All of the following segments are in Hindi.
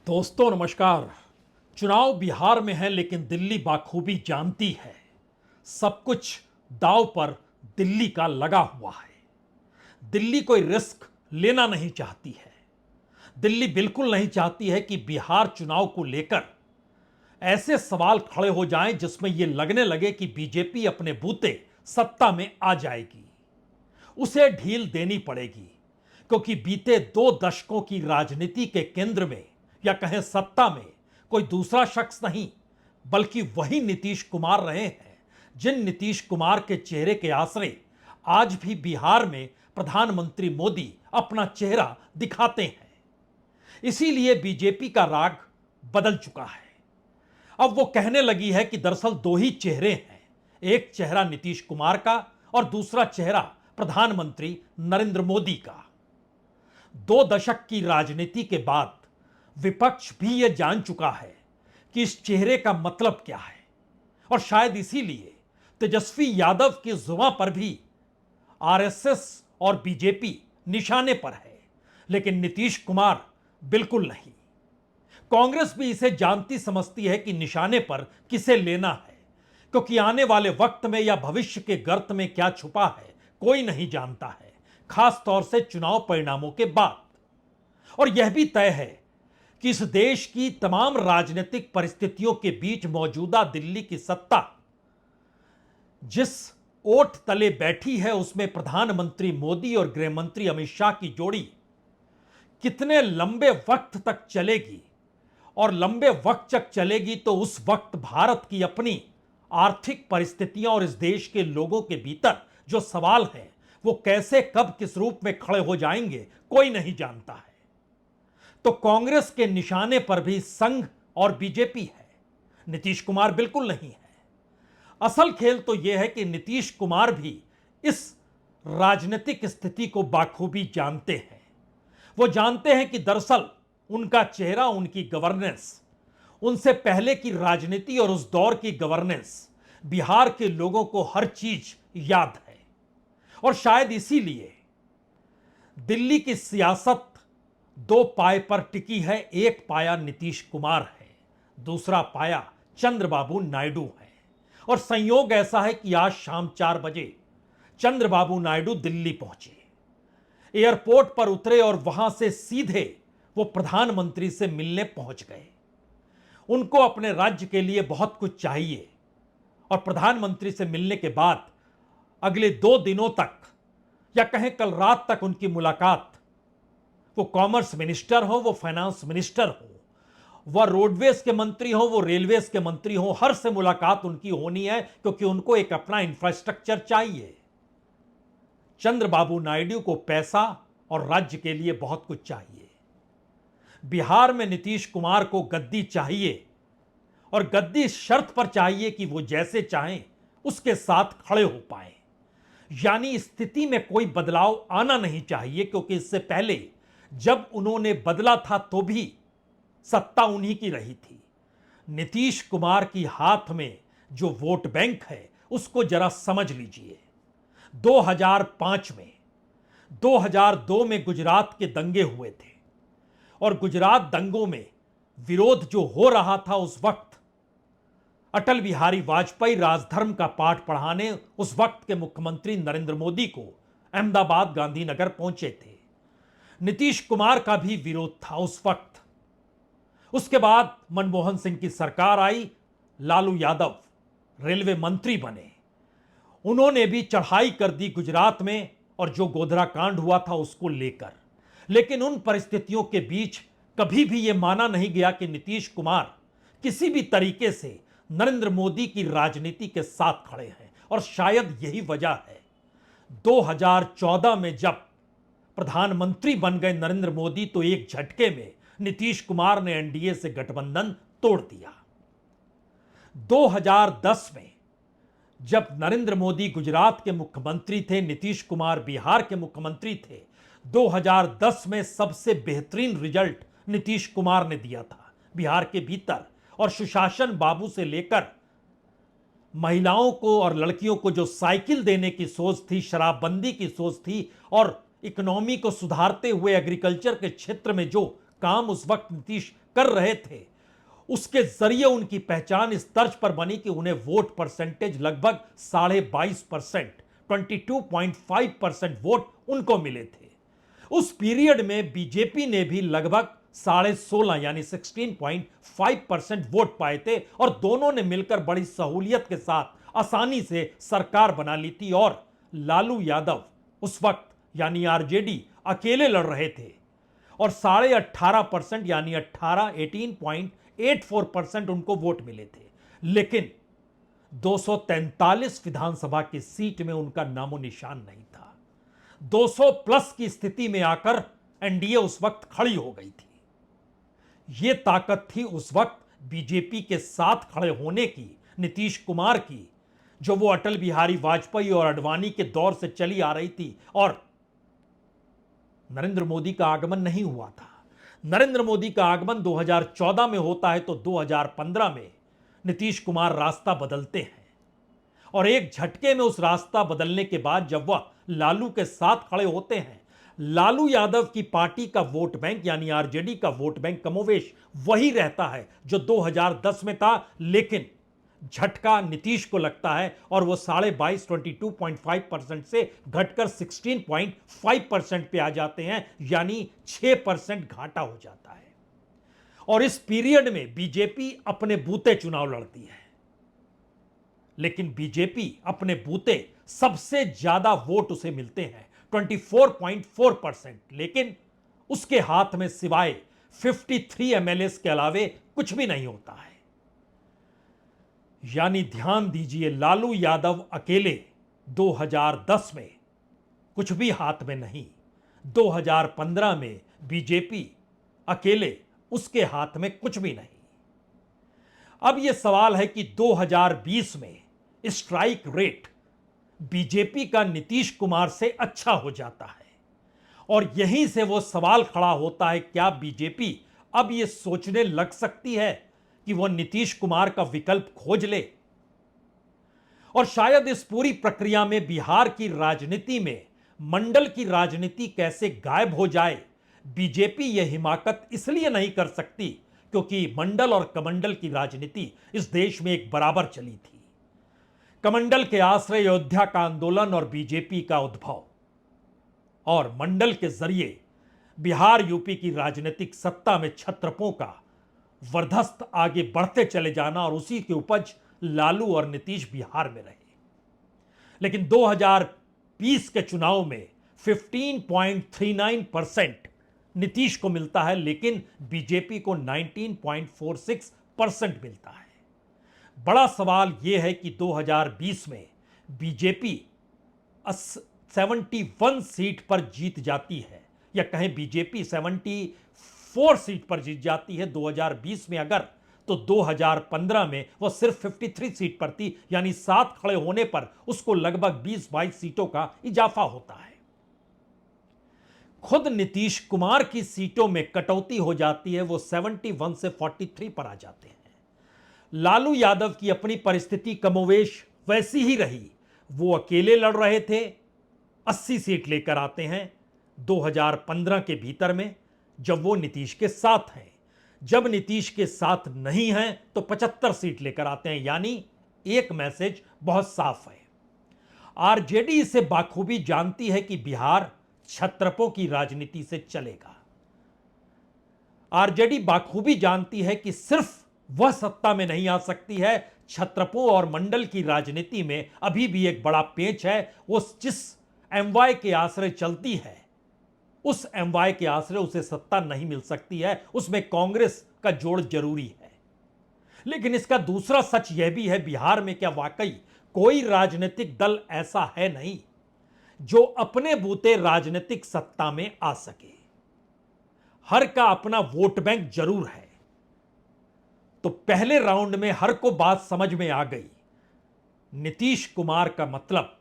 दोस्तों नमस्कार। चुनाव बिहार में है लेकिन दिल्ली बाखूबी जानती है सब कुछ दांव पर दिल्ली का लगा हुआ है। दिल्ली कोई रिस्क लेना नहीं चाहती है। दिल्ली बिल्कुल नहीं चाहती है कि बिहार चुनाव को लेकर ऐसे सवाल खड़े हो जाएं जिसमें यह लगने लगे कि बीजेपी अपने बूते सत्ता में आ जाएगी। उसे ढील देनी पड़ेगी क्योंकि बीते 2 दशकों की राजनीति के केंद्र में या कहें सत्ता में कोई दूसरा शख्स नहीं बल्कि वही नीतीश कुमार रहे हैं, जिन नीतीश कुमार के चेहरे के आसरे आज भी बिहार में प्रधानमंत्री मोदी अपना चेहरा दिखाते हैं। इसीलिए बीजेपी का राग बदल चुका है। अब वो कहने लगी है कि दरअसल 2 ही चेहरे हैं, एक चेहरा नीतीश कुमार का और दूसरा चेहरा प्रधानमंत्री नरेंद्र मोदी का। 2 दशक की राजनीति के बाद विपक्ष भी यह जान चुका है कि इस चेहरे का मतलब क्या है और शायद इसीलिए तेजस्वी यादव की जुबान पर भी आरएसएस और बीजेपी निशाने पर है, लेकिन नीतीश कुमार बिल्कुल नहीं। कांग्रेस भी इसे जानती समझती है कि निशाने पर किसे लेना है, क्योंकि आने वाले वक्त में या भविष्य के गर्त में क्या छुपा है कोई नहीं जानता है, खास तौर से चुनाव परिणामों के बाद। और यह भी तय है कि इस देश की तमाम राजनीतिक परिस्थितियों के बीच मौजूदा दिल्ली की सत्ता जिस ओट तले बैठी है उसमें प्रधानमंत्री मोदी और गृह मंत्री अमित शाह की जोड़ी कितने लंबे वक्त तक चलेगी, और लंबे वक्त तक चलेगी तो उस वक्त भारत की अपनी आर्थिक परिस्थितियां और इस देश के लोगों के भीतर जो सवाल हैं वो कैसे कब किस रूप में खड़े हो जाएंगे कोई नहीं जानता है। तो कांग्रेस के निशाने पर भी संघ और बीजेपी है, नीतीश कुमार बिल्कुल नहीं है। असल खेल तो यह है कि नीतीश कुमार भी इस राजनीतिक स्थिति को बाखूबी जानते हैं। वो जानते हैं कि दरअसल उनका चेहरा, उनकी गवर्नेंस, उनसे पहले की राजनीति और उस दौर की गवर्नेंस बिहार के लोगों को हर चीज याद है। और शायद इसीलिए दिल्ली की सियासत 2 पाए पर टिकी है। एक पाया नीतीश कुमार है, दूसरा पाया चंद्रबाबू नायडू है। और संयोग ऐसा है कि आज शाम 4 बजे चंद्रबाबू नायडू दिल्ली पहुंचे, एयरपोर्ट पर उतरे और वहां से सीधे वो प्रधानमंत्री से मिलने पहुंच गए। उनको अपने राज्य के लिए बहुत कुछ चाहिए और प्रधानमंत्री से मिलने के बाद अगले 2 दिनों तक या कहें कल रात तक उनकी मुलाकात, वो कॉमर्स मिनिस्टर हो, वो फाइनेंस मिनिस्टर हो, वह रोडवेज के मंत्री हो, वो रेलवेज के मंत्री हो, हर से मुलाकात उनकी होनी है क्योंकि उनको एक अपना इंफ्रास्ट्रक्चर चाहिए। चंद्रबाबू नायडू को पैसा और राज्य के लिए बहुत कुछ चाहिए। बिहार में नीतीश कुमार को गद्दी चाहिए और गद्दी इस शर्त पर चाहिए कि वो जैसे चाहें उसके साथ खड़े हो पाए। यानी स्थिति में कोई बदलाव आना नहीं चाहिए, क्योंकि इससे पहले जब उन्होंने बदला था तो भी सत्ता उन्हीं की रही थी। नीतीश कुमार की हाथ में जो वोट बैंक है उसको जरा समझ लीजिए। 2005 में, 2002 में गुजरात के दंगे हुए थे और गुजरात दंगों में विरोध जो हो रहा था उस वक्त अटल बिहारी वाजपेयी राजधर्म का पाठ पढ़ाने उस वक्त के मुख्यमंत्री नरेंद्र मोदी को अहमदाबाद गांधीनगर पहुंचे थे। नीतीश कुमार का भी विरोध था उस वक्त। उसके बाद मनमोहन सिंह की सरकार आई, लालू यादव रेलवे मंत्री बने, उन्होंने भी चढ़ाई कर दी गुजरात में और जो गोधरा कांड हुआ था उसको लेकर। लेकिन उन परिस्थितियों के बीच कभी भी यह माना नहीं गया कि नीतीश कुमार किसी भी तरीके से नरेंद्र मोदी की राजनीति के साथ खड़े हैं। और शायद यही वजह है 2014 में जब प्रधानमंत्री बन गए नरेंद्र मोदी तो एक झटके में नीतीश कुमार ने एनडीए से गठबंधन तोड़ दिया। 2010 में जब नरेंद्र मोदी गुजरात के मुख्यमंत्री थे, नीतीश कुमार बिहार के मुख्यमंत्री थे, 2010 में सबसे बेहतरीन रिजल्ट नीतीश कुमार ने दिया था बिहार के भीतर। और सुशासन बाबू से लेकर महिलाओं को और लड़कियों को जो साइकिल देने की सोच थी, शराबबंदी की सोच थी और इकोनॉमी को सुधारते हुए एग्रीकल्चर के क्षेत्र में जो काम उस वक्त नीतीश कर रहे थे, उसके जरिए उनकी पहचान इस तर्ज पर बनी कि उन्हें वोट परसेंटेज लगभग 22.5%, 22.5% वोट उनको मिले थे। उस पीरियड में बीजेपी ने भी लगभग 16.5 यानी 16.5% वोट पाए थे और दोनों ने मिलकर बड़ी सहूलियत के साथ आसानी से सरकार बना ली थी। और लालू यादव उस वक्त यानी आरजेडी अकेले लड़ रहे थे और 18.5% यानी 18.84% उनको वोट मिले थे। लेकिन 243 विधानसभा की सीट में उनका नामो निशान नहीं था। 200 प्लस की स्थिति में आकर एनडीए उस वक्त खड़ी हो गई थी। यह ताकत थी उस वक्त बीजेपी के साथ खड़े होने की, नीतीश कुमार की, जो वो अटल बिहारी वाजपेयी और अडवाणी के दौर से चली आ रही थी। और नरेंद्र मोदी का आगमन नहीं हुआ था। नरेंद्र मोदी का आगमन 2014 में होता है तो 2015 में नीतीश कुमार रास्ता बदलते हैं और एक झटके में उस रास्ता बदलने के बाद जब वह लालू के साथ खड़े होते हैं, लालू यादव की पार्टी का वोट बैंक यानी आरजेडी का वोट बैंक कमोवेश वही रहता है जो 2010 में था। लेकिन झटका नीतीश को लगता है और वो 22.5% से घटकर 16.5% पे आ जाते हैं, यानी 6% घाटा हो जाता है। और इस पीरियड में बीजेपी अपने बूते चुनाव लड़ती है, लेकिन बीजेपी अपने बूते सबसे ज्यादा वोट उसे मिलते हैं 24.4%, लेकिन उसके हाथ में सिवाय 53 एमएलए के अलावे कुछ भी नहीं होता है। यानी ध्यान दीजिए, लालू यादव अकेले 2010 में कुछ भी हाथ में नहीं, 2015 में बीजेपी अकेले, उसके हाथ में कुछ भी नहीं। अब यह सवाल है कि 2020 में स्ट्राइक रेट बीजेपी का नीतीश कुमार से अच्छा हो जाता है और यहीं से वो सवाल खड़ा होता है, क्या बीजेपी अब यह सोचने लग सकती है कि वह नीतीश कुमार का विकल्प खोज ले? और शायद इस पूरी प्रक्रिया में बिहार की राजनीति में मंडल की राजनीति कैसे गायब हो जाए, बीजेपी यह हिमाकत इसलिए नहीं कर सकती क्योंकि मंडल और कमंडल की राजनीति इस देश में एक बराबर चली थी। कमंडल के आश्रय अयोध्या का आंदोलन और बीजेपी का उद्भव, और मंडल के जरिए बिहार यूपी की राजनीतिक सत्ता में छत्रपों का वर्धस्त आगे बढ़ते चले जाना और उसी की उपज लालू और नीतीश बिहार में रहे। लेकिन 2020 के चुनाव में 15.39% नीतीश को मिलता है, लेकिन बीजेपी को 19.46% मिलता है। बड़ा सवाल यह है कि 2020 में बीजेपी 71 सीट पर जीत जाती है, या कहें बीजेपी 74 सीट पर जीत जाती है 2020 में अगर, तो 2015 में वह सिर्फ 53 सीट पर थी, यानी 7 खड़े होने पर उसको लगभग 20-22 सीटों का इजाफा होता है। खुद नीतीश कुमार की सीटों में कटौती हो जाती है, वो 71 से 43 पर आ जाते हैं। लालू यादव की अपनी परिस्थिति कमोवेश वैसी ही रही, वो अकेले लड़ रहे थे, 80 सीट लेकर आते हैं 2015 के भीतर में, जब वो नीतीश के साथ हैं। जब नीतीश के साथ नहीं हैं तो 75 सीट लेकर आते हैं, यानी एक मैसेज बहुत साफ है। आरजेडी इसे बाखूबी जानती है कि बिहार छत्रपों की राजनीति से चलेगा। आरजेडी बाखूबी जानती है कि सिर्फ वह सत्ता में नहीं आ सकती है, छत्रपों और मंडल की राजनीति में अभी भी एक बड़ा पेच है। वो जिस एमवाय के आश्रय चलती है, उस एमवाय के आश्रय उसे सत्ता नहीं मिल सकती है, उसमें कांग्रेस का जोड़ जरूरी है। लेकिन इसका दूसरा सच यह भी है, बिहार में क्या वाकई कोई राजनीतिक दल ऐसा है नहीं जो अपने बूते राजनीतिक सत्ता में आ सके? हर का अपना वोट बैंक जरूर है। तो पहले राउंड में हर को बात समझ में आ गई, नीतीश कुमार का मतलब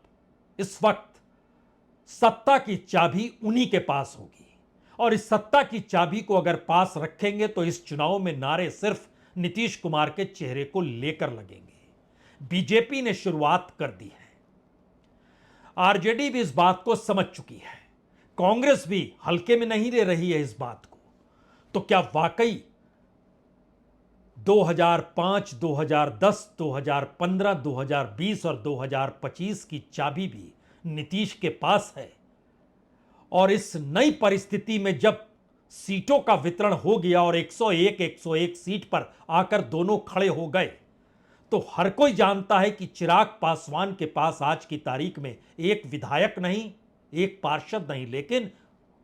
इस वक्त सत्ता की चाबी उन्हीं के पास होगी, और इस सत्ता की चाबी को अगर पास रखेंगे तो इस चुनाव में नारे सिर्फ नीतीश कुमार के चेहरे को लेकर लगेंगे। बीजेपी ने शुरुआत कर दी है, आरजेडी भी इस बात को समझ चुकी है, कांग्रेस भी हल्के में नहीं ले रही है इस बात को। तो क्या वाकई 2005, 2010, 2015, 2020 और 2025 की चाबी भी नीतीश के पास है? और इस नई परिस्थिति में जब सीटों का वितरण हो गया और 101 सीट पर आकर दोनों खड़े हो गए, तो हर कोई जानता है कि चिराग पासवान के पास आज की तारीख में एक विधायक नहीं, एक पार्षद नहीं, लेकिन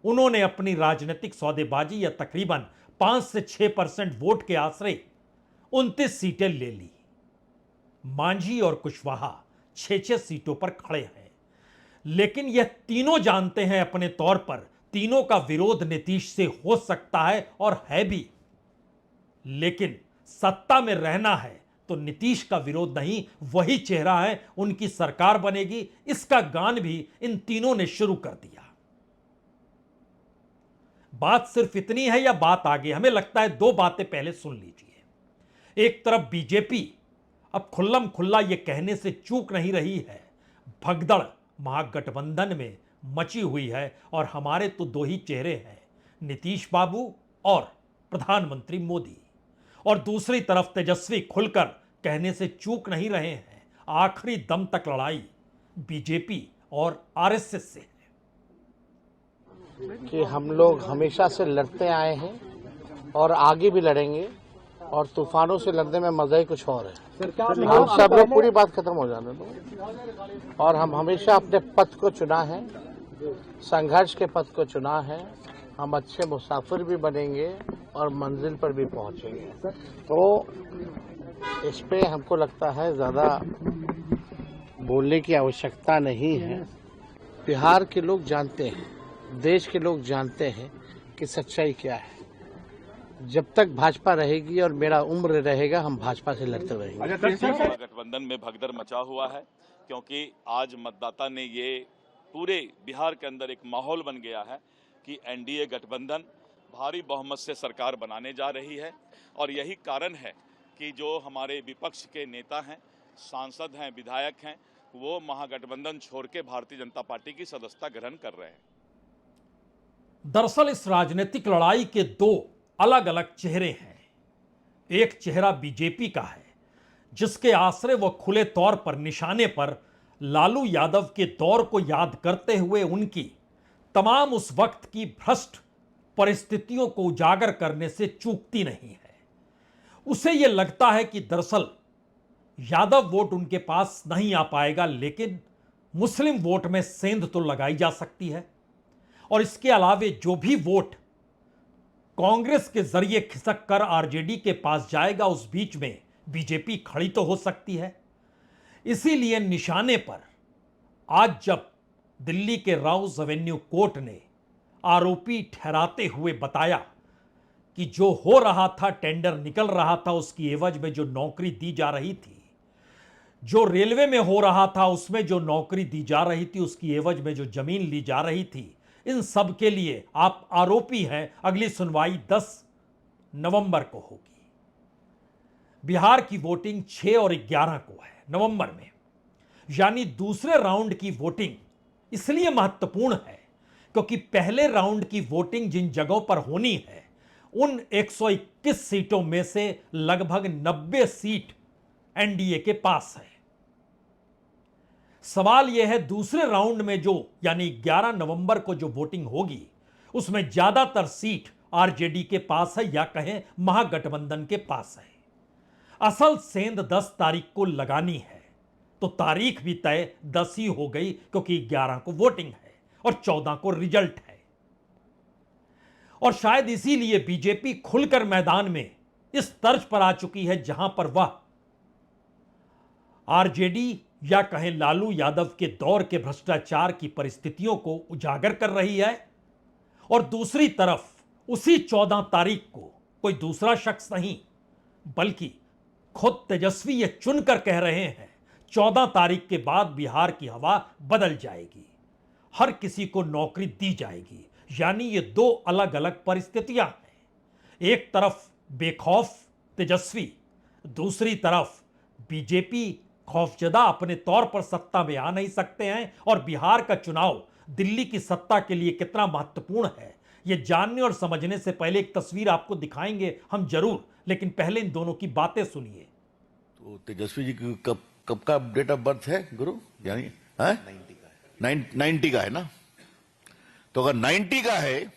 उन्होंने अपनी राजनीतिक सौदेबाजी या तकरीबन 5 से 6% वोट के आश्रय 29 सीटें ले ली। मांझी और कुशवाहा 6-6 सीटों पर खड़े हैं। लेकिन यह तीनों जानते हैं अपने तौर पर तीनों का विरोध नीतीश से हो सकता है और है भी, लेकिन सत्ता में रहना है तो नीतीश का विरोध नहीं, वही चेहरा है, उनकी सरकार बनेगी, इसका गान भी इन तीनों ने शुरू कर दिया। बात सिर्फ इतनी है या बात आगे? हमें लगता है दो बातें पहले सुन लीजिए। एक तरफ बीजेपी अब खुल्लम खुल्ला यह कहने से चूक नहीं रही है, भगदड़ महागठबंधन में मची हुई है और हमारे तो दो ही चेहरे हैं, नीतीश बाबू और प्रधानमंत्री मोदी। और दूसरी तरफ तेजस्वी खुलकर कहने से चूक नहीं रहे हैं, आखिरी दम तक लड़ाई बीजेपी और आरएसएस से है। कि हम लोग हमेशा से लड़ते आए हैं और आगे भी लड़ेंगे, और तूफानों से लड़ने में मजा ही कुछ और है। हम सब लोग, पूरी बात खत्म हो जाने दो। और हम हमेशा अपने पथ को चुना है, संघर्ष के पथ को चुना है। हम अच्छे मुसाफिर भी बनेंगे और मंजिल पर भी पहुंचेंगे। तो इस पे हमको लगता है ज्यादा बोलने की आवश्यकता नहीं है। बिहार के लोग जानते हैं, देश के लोग जानते हैं कि सच्चाई क्या है। जब तक भाजपा रहेगी और मेरा उम्र रहेगा, हम भाजपा से लड़ते रहेंगे। गठबंधन में भगदड़ मचा हुआ है, क्योंकि आज मतदाता ने ये पूरे बिहार के अंदर एक माहौल बन गया है कि एनडीए गठबंधन भारी बहुमत से सरकार बनाने जा रही है। और यही कारण है कि जो हमारे विपक्ष के नेता हैं, सांसद हैं, विधायक हैं, वो महागठबंधन छोड़ के भारतीय जनता पार्टी की सदस्यता ग्रहण कर रहे हैं। दरअसल इस राजनीतिक लड़ाई के दो अलग अलग चेहरे हैं। एक चेहरा बीजेपी का है, जिसके आश्रय वह खुले तौर पर निशाने पर लालू यादव के दौर को याद करते हुए उनकी तमाम उस वक्त की भ्रष्ट परिस्थितियों को उजागर करने से चूकती नहीं है। उसे यह लगता है कि दरअसल यादव वोट उनके पास नहीं आ पाएगा, लेकिन मुस्लिम वोट में सेंध तो लगाई जा सकती है। और इसके अलावे जो भी वोट कांग्रेस के जरिए खिसक कर आरजेडी के पास जाएगा, उस बीच में बीजेपी खड़ी तो हो सकती है। इसीलिए निशाने पर आज जब दिल्ली के राउज एवेन्यू कोर्ट ने आरोपी ठहराते हुए बताया कि जो हो रहा था, टेंडर निकल रहा था, उसकी एवज में जो नौकरी दी जा रही थी, जो रेलवे में हो रहा था उसमें जो नौकरी दी जा रही थी, उसकी एवज में जो जमीन ली जा रही थी, इन सब के लिए आप आरोपी हैं। अगली सुनवाई 10 नवंबर को होगी। बिहार की वोटिंग 6 और 11 को है नवंबर में, यानी दूसरे राउंड की वोटिंग इसलिए महत्वपूर्ण है क्योंकि पहले राउंड की वोटिंग जिन जगहों पर होनी है, उन 121 सीटों में से लगभग 90 सीट एनडीए के पास है। सवाल यह है दूसरे राउंड में जो यानी 11 नवंबर को जो वोटिंग होगी, उसमें ज्यादातर सीट आरजेडी के पास है या कहें महागठबंधन के पास है। असल सेंध 10 तारीख को लगानी है, तो तारीख भी तय 10 ही हो गई क्योंकि 11 को वोटिंग है और 14 को रिजल्ट है। और शायद इसीलिए बीजेपी खुलकर मैदान में इस तर्ज पर आ चुकी है जहां पर वह आरजेडी या कहें लालू यादव के दौर के भ्रष्टाचार की परिस्थितियों को उजागर कर रही है, और दूसरी तरफ उसी 14 तारीख को कोई दूसरा शख्स नहीं बल्कि खुद तेजस्वी ये चुनकर कह रहे हैं 14 तारीख के बाद बिहार की हवा बदल जाएगी, हर किसी को नौकरी दी जाएगी। यानी ये दो अलग अलग परिस्थितियां हैं। एक तरफ बेखौफ तेजस्वी, दूसरी तरफ बीजेपी खौफजदा अपने तौर पर सत्ता में आ नहीं सकते हैं। और बिहार का चुनाव दिल्ली की सत्ता के लिए कितना महत्वपूर्ण है, ये जानने और समझने से पहले एक तस्वीर आपको दिखाएंगे हम जरूर, लेकिन पहले इन दोनों की बातें सुनिए। तो तेजस्वी जी की कब कब का डेट ऑफ बर्थ है गुरु, यानी है 90 का है ना। तो अगर 90 का है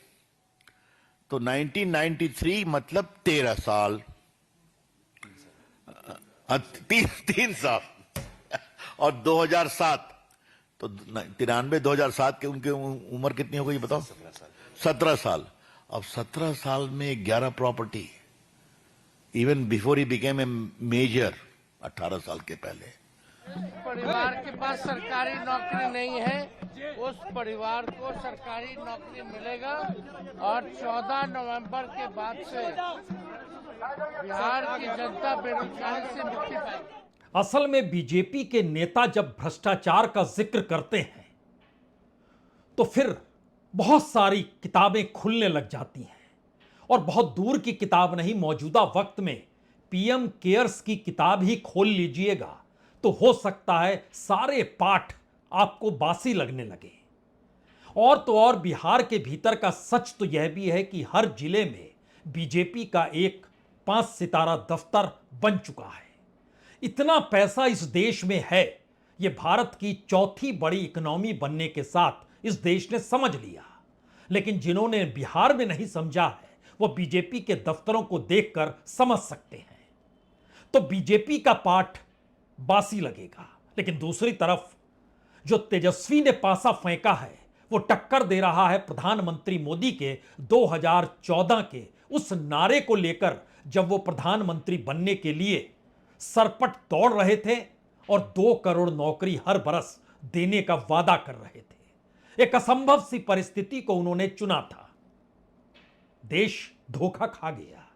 तो 1993 मतलब 13 साल, 3 साल। और 2007 तो 93 2007 के उनके उम्र कितनी हो गई बताओ? 17 साल। अब 17 साल में 11 property, even before he became a major, 18 साल के पहले। परिवार के पास सरकारी नौकरी नहीं है, उस परिवार को सरकारी नौकरी मिलेगा और 14 नवंबर के बाद से बिहार की जनता बेरोजगारी से मुक्ति पाएगी। असल में बीजेपी के नेता जब भ्रष्टाचार का जिक्र करते हैं तो फिर बहुत सारी किताबें खुलने लग जाती हैं, और बहुत दूर की किताब नहीं, मौजूदा वक्त में पीएम केयर्स की किताब ही खोल लीजिएगा तो हो सकता है सारे पाठ आपको बासी लगने लगे। और तो और बिहार के भीतर का सच तो यह भी है कि हर जिले में बीजेपी का एक 5 सितारा दफ्तर बन चुका है। इतना पैसा इस देश में है, यह भारत की चौथी बड़ी इकोनॉमी बनने के साथ इस देश ने समझ लिया। लेकिन जिन्होंने बिहार में नहीं समझा है वो बीजेपी के दफ्तरों को देखकर समझ सकते हैं। तो बीजेपी का पाठ बासी लगेगा, लेकिन दूसरी तरफ जो तेजस्वी ने पासा फेंका है वो टक्कर दे रहा है प्रधानमंत्री मोदी के 2014 के उस नारे को लेकर, जब वो प्रधानमंत्री बनने के लिए सरपट दौड़ रहे थे और 2 करोड़ नौकरी हर बरस देने का वादा कर रहे थे। एक असंभव सी परिस्थिति को उन्होंने चुना था। देश धोखा खा गया,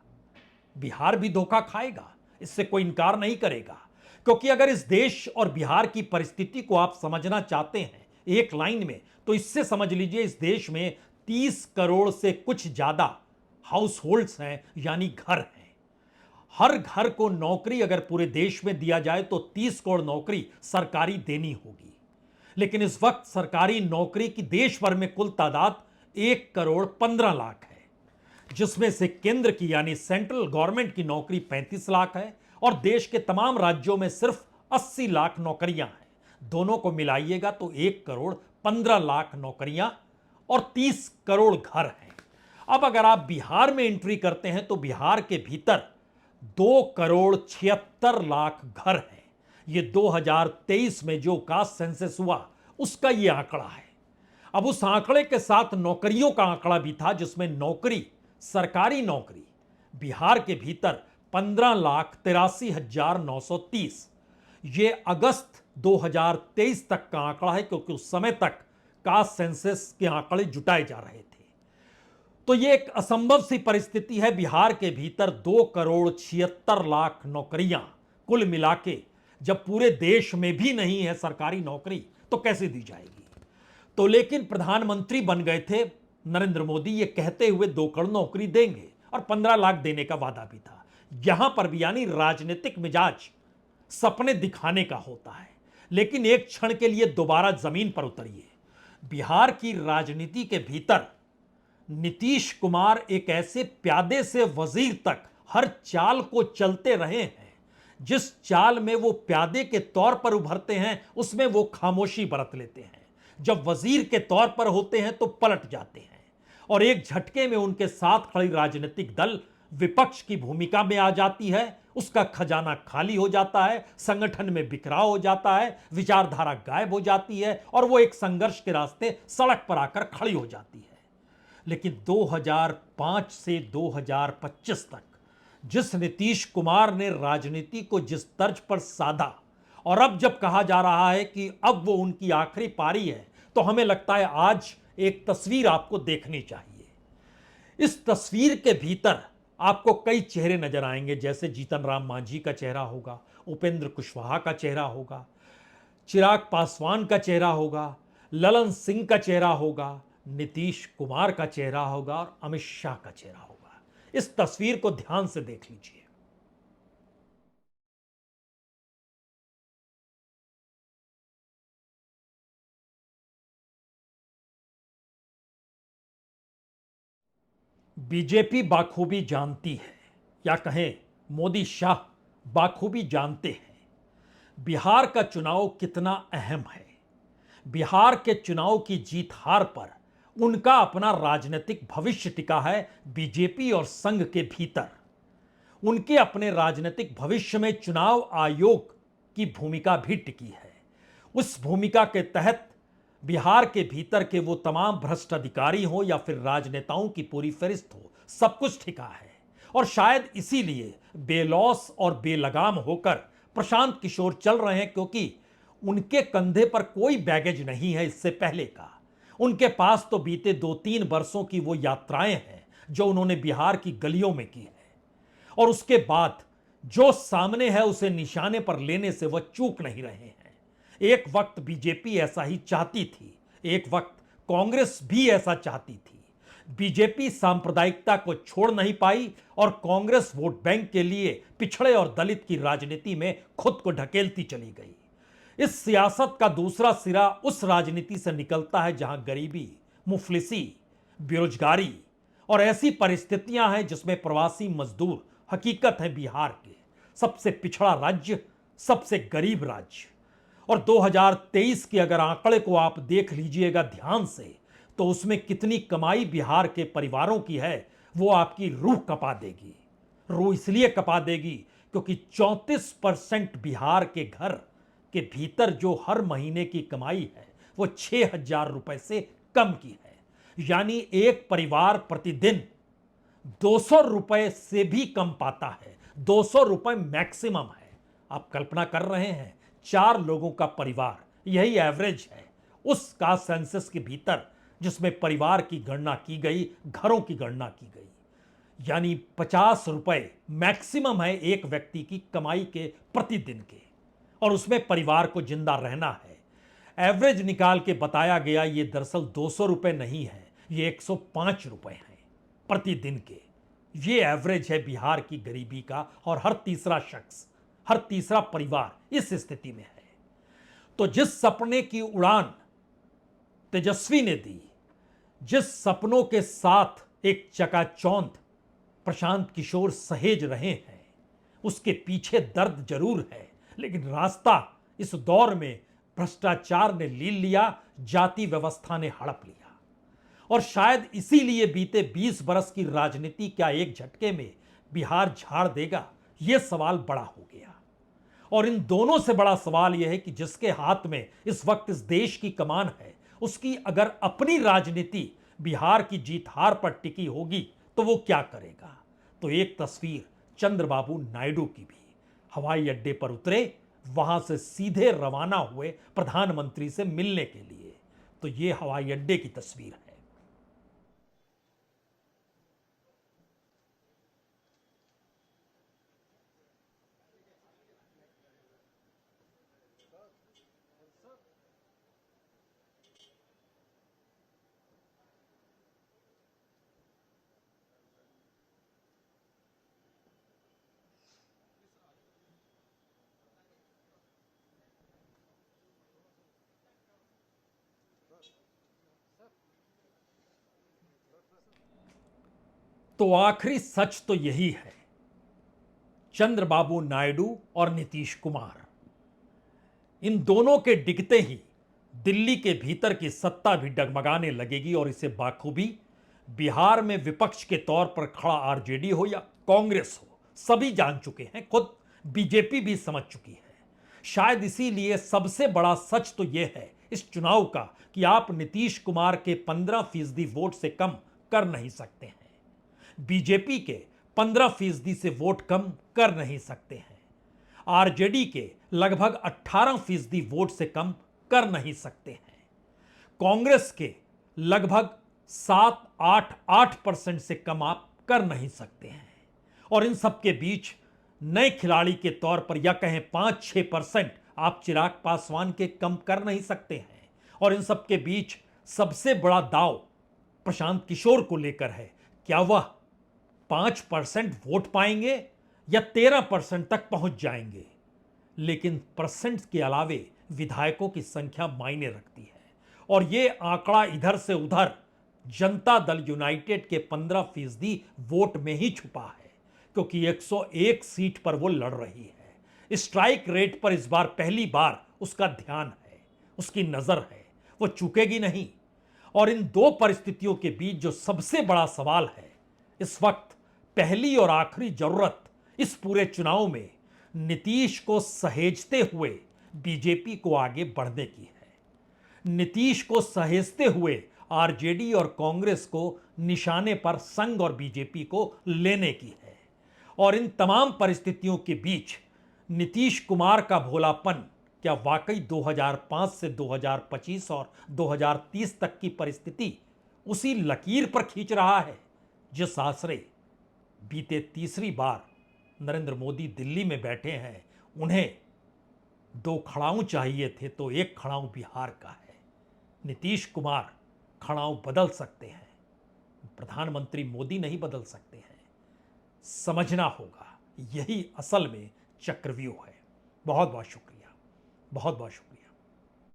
बिहार भी धोखा खाएगा, इससे कोई इनकार नहीं करेगा। क्योंकि अगर इस देश और बिहार की परिस्थिति को आप समझना चाहते हैं एक लाइन में, तो इससे समझ लीजिए इस देश में 30 करोड़ से कुछ ज्यादा हाउस होल्ड्स हैं, यानी घर हैं। हर घर को नौकरी अगर पूरे देश में दिया जाए तो 30 करोड़ नौकरी सरकारी देनी होगी। लेकिन इस वक्त सरकारी नौकरी की देश भर में कुल तादाद 1 करोड़ 15 लाख है, जिसमें से केंद्र की यानी सेंट्रल गवर्नमेंट की नौकरी 35 लाख है और देश के तमाम राज्यों में सिर्फ 80 लाख नौकरियां हैं। दोनों को मिलाइएगा तो 1 करोड़ 15 लाख नौकरियां और 30 करोड़ घर हैं। अब अगर आप बिहार में एंट्री करते हैं तो बिहार के भीतर 2 करोड़ 76 लाख घर हैं। ये 2023 में जो कास्ट सेंसस हुआ उसका ये आंकड़ा है। अब उस आंकड़े के साथ नौकरियों का आंकड़ा भी था, जिसमें नौकरी, सरकारी नौकरी बिहार के भीतर 15,83,930। ये अगस्त 2023 तक का आंकड़ा है, क्योंकि उस समय तक कास्ट सेंसस के आंकड़े जुटाए जा रहे थे। तो ये एक असंभव सी परिस्थिति है। बिहार के भीतर 2 करोड़ 76 लाख नौकरियां कुल मिला के जब पूरे देश में भी नहीं है सरकारी नौकरी, तो कैसे दी जाएगी? तो लेकिन प्रधानमंत्री बन गए थे नरेंद्र मोदी ये कहते हुए 2 करोड़ नौकरी देंगे और 15 लाख देने का वादा भी था। यहां पर भी यानी राजनीतिक मिजाज सपने दिखाने का होता है, लेकिन एक क्षण के लिए दोबारा जमीन पर उतरिए। बिहार की राजनीति के भीतर नीतीश कुमार एक ऐसे प्यादे से वजीर तक हर चाल को चलते रहे हैं। जिस चाल में वो प्यादे के तौर पर उभरते हैं उसमें वो खामोशी बरत लेते हैं, जब वजीर के तौर पर होते हैं तो पलट जाते हैं, और एक झटके में उनके साथ खड़ी राजनीतिक दल विपक्ष की भूमिका में आ जाती है। उसका खजाना खाली हो जाता है, संगठन में बिखराव हो जाता है, विचारधारा गायब हो जाती है और वो एक संघर्ष के रास्ते सड़क पर आकर खड़ी हो जाती है। लेकिन 2005 से 2025 तक जिस नीतीश कुमार ने राजनीति को जिस तर्ज पर साधा, और अब जब कहा जा रहा है कि अब वो उनकी आखिरी पारी है, तो हमें लगता है आज एक तस्वीर आपको देखनी चाहिए। इस तस्वीर के भीतर आपको कई चेहरे नजर आएंगे, जैसे जीतन राम मांझी का चेहरा होगा, उपेंद्र कुशवाहा का चेहरा होगा, चिराग पासवान का चेहरा होगा, ललन सिंह का चेहरा होगा, नीतीश कुमार का चेहरा होगा और अमित शाह का चेहरा होगा। इस तस्वीर को ध्यान से देख लीजिए। बीजेपी बाखूबी जानती है, या कहें मोदी शाह बाखूबी जानते हैं बिहार का चुनाव कितना अहम है। बिहार के चुनाव की जीत हार पर उनका अपना राजनीतिक भविष्य टिका है बीजेपी और संघ के भीतर। उनके अपने राजनीतिक भविष्य में चुनाव आयोग की भूमिका भी टिकी है। उस भूमिका के तहत बिहार के भीतर के वो तमाम भ्रष्ट अधिकारी हो या फिर राजनेताओं की पूरी फहरिस्त हो, सब कुछ ठिका है। और शायद इसीलिए बेलौस और बेलगाम होकर प्रशांत किशोर चल रहे हैं, क्योंकि उनके कंधे पर कोई बैगेज नहीं है इससे पहले का। उनके पास तो बीते 2-3 वर्षों की वो यात्राएं हैं जो उन्होंने बिहार की गलियों में की है, और उसके बाद जो सामने है उसे निशाने पर लेने से वह चूक नहीं रहे हैं। एक वक्त बीजेपी ऐसा ही चाहती थी, एक वक्त कांग्रेस भी ऐसा चाहती थी। बीजेपी सांप्रदायिकता को छोड़ नहीं पाई और कांग्रेस वोट बैंक के लिए पिछड़े और दलित की राजनीति में खुद को ढकेलती चली गई। इस सियासत का दूसरा सिरा उस राजनीति से निकलता है जहां गरीबी, मुफलिसी, बेरोजगारी और ऐसी परिस्थितियां हैं जिसमें प्रवासी मजदूर हकीकत है बिहार के सबसे पिछड़ा राज्य, सबसे गरीब राज्य। और 2023 के अगर आंकड़े को आप देख लीजिएगा ध्यान से, तो उसमें कितनी कमाई बिहार के परिवारों की है वो आपकी रूह कपा देगी। रूह इसलिए कपा देगी क्योंकि 34% बिहार के घर के भीतर जो हर महीने की कमाई है वो 6,000 रुपए से कम की है। यानी एक परिवार प्रतिदिन 200 रुपए से भी कम पाता है। 200 रुपए मैक्सिमम है। आप कल्पना कर रहे हैं, 4 लोगों का परिवार, यही एवरेज है उसका सेंसस के भीतर, जिसमें परिवार की गणना की गई, घरों की गणना की गई। यानी 50 रुपए मैक्सिमम है एक व्यक्ति की कमाई के प्रतिदिन के, और उसमें परिवार को जिंदा रहना है। एवरेज निकाल के बताया गया ये दरअसल 200 रुपए नहीं है, ये 105 रुपए हैं प्रतिदिन के। ये एवरेज है बिहार की गरीबी का, और हर तीसरा शख्स, हर तीसरा परिवार इस स्थिति में है। तो जिस सपने की उड़ान तेजस्वी ने दी, जिस सपनों के साथ एक चकाचौंध प्रशांत किशोर सहेज रहे हैं, उसके पीछे दर्द जरूर है, लेकिन रास्ता इस दौर में भ्रष्टाचार ने लील लिया, जाति व्यवस्था ने हड़प लिया। और शायद इसीलिए बीते 20 बरस की राजनीति क्या एक झटके में बिहार झाड़ देगा, यह सवाल बड़ा हो गया। और इन दोनों से बड़ा सवाल यह है कि जिसके हाथ में इस वक्त इस देश की कमान है, उसकी अगर अपनी राजनीति बिहार की जीत हार पर टिकी होगी तो वो क्या करेगा। तो एक तस्वीर चंद्रबाबू नायडू की भी। हवाई अड्डे पर उतरे, वहां से सीधे रवाना हुए प्रधानमंत्री से मिलने के लिए। तो ये हवाई अड्डे की तस्वीर है। तो आखिरी सच तो यही है, चंद्रबाबू नायडू और नीतीश कुमार, इन दोनों के डिगते ही दिल्ली के भीतर की सत्ता भी डगमगाने लगेगी। और इसे बाखूबी बिहार में विपक्ष के तौर पर खड़ा आरजेडी हो या कांग्रेस हो, सभी जान चुके हैं, खुद बीजेपी भी समझ चुकी है। शायद इसीलिए सबसे बड़ा सच तो यह है इस चुनाव का कि आप नीतीश कुमार के 15% वोट से कम कर नहीं सकते हैं, बीजेपी के 15% से वोट कम कर नहीं सकते हैं, आरजेडी के लगभग 18% वोट से कम कर नहीं सकते हैं, कांग्रेस के लगभग 7-8% से कम आप कर नहीं सकते हैं। और इन सब के बीच नए खिलाड़ी के तौर पर या कहें 5-6% आप चिराग पासवान के कम कर नहीं सकते हैं। और इन सब के बीच सबसे बड़ा दाव प्रशांत किशोर को लेकर है, क्या वह 5% वोट पाएंगे या 13% तक पहुंच जाएंगे। लेकिन परसेंट के अलावे विधायकों की संख्या मायने रखती है, और यह आंकड़ा इधर से उधर जनता दल यूनाइटेड के 15% वोट में ही छुपा है, क्योंकि 101 सीट पर वो लड़ रही है। स्ट्राइक रेट पर इस बार पहली बार उसका ध्यान है, उसकी नजर है, वो चूकेगी नहीं। और इन दो परिस्थितियों के बीच जो सबसे बड़ा सवाल है इस वक्त, पहली और आखिरी जरूरत इस पूरे चुनाव में नीतीश को सहेजते हुए बीजेपी को आगे बढ़ने की है। नीतीश को सहेजते हुए आरजेडी और कांग्रेस को निशाने पर संघ और बीजेपी को लेने की है। और इन तमाम परिस्थितियों के बीच नीतीश कुमार का भोलापन क्या वाकई 2005 से 2025 और 2030 तक की परिस्थिति उसी लकीर पर खींच रहा है जिस आसरे बीते तीसरी बार नरेंद्र मोदी दिल्ली में बैठे हैं? उन्हें 2 खड़ाऊ चाहिए थे तो एक खड़ाऊ बिहार का है। नीतीश कुमार खड़ाऊ बदल सकते हैं, प्रधानमंत्री मोदी नहीं बदल सकते हैं। समझना होगा, यही असल में चक्रव्यूह है। बहुत बहुत शुक्रिया, बहुत बहुत शुक्रिया।